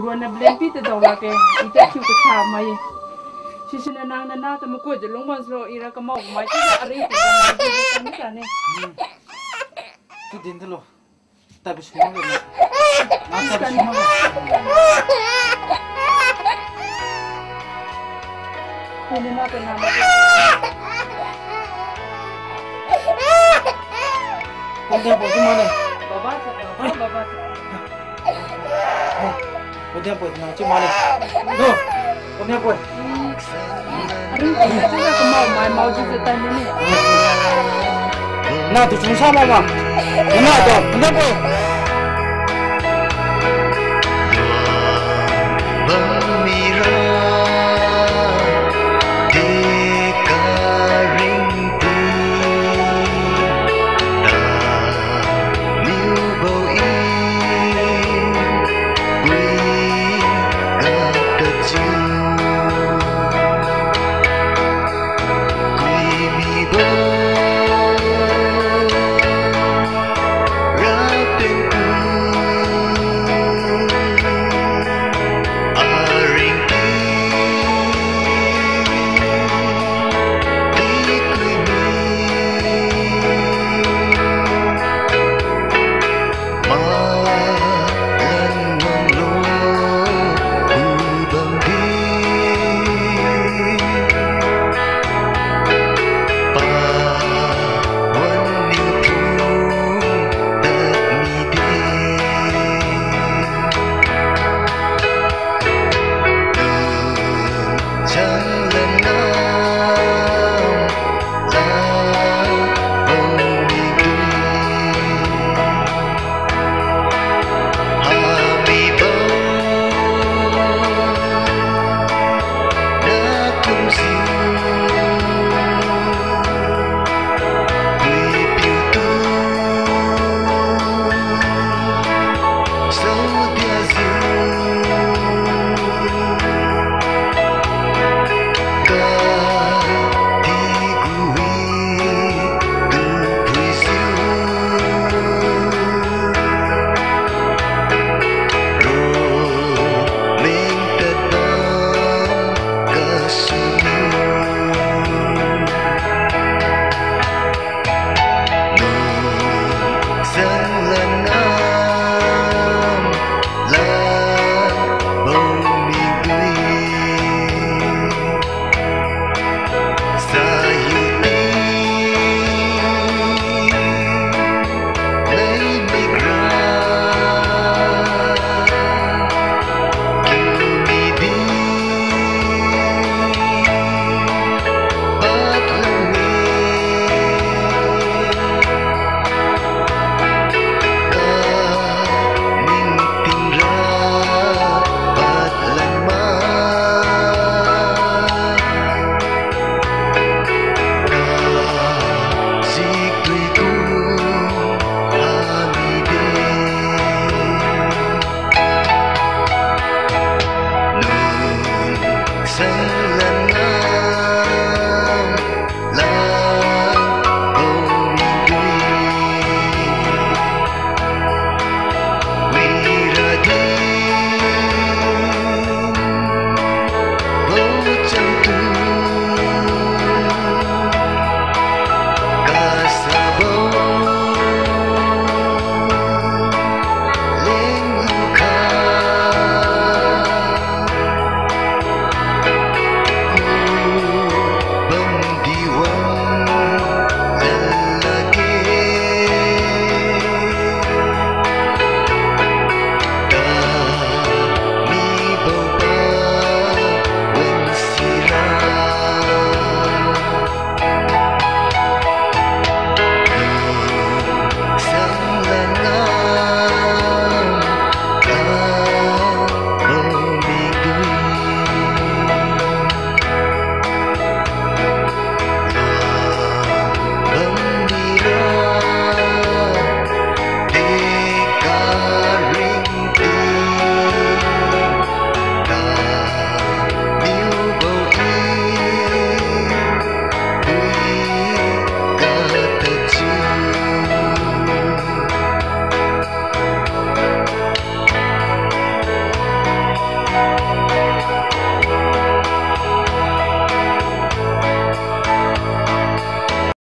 ruan na blend pita daw la ke ita chu ka sa mai sisina nang na ta mo ko je long ban so ira ka mau mai ti ari ti ka mai ta ni tu din dulu tapi semua ni masa semua ini na ka na kau dia buat mana baba baba kau dia buat mana tu kau dia buat ari ti ka mau mai mau ju ta ni nah tu cuma sama mah mana tu kau dia buat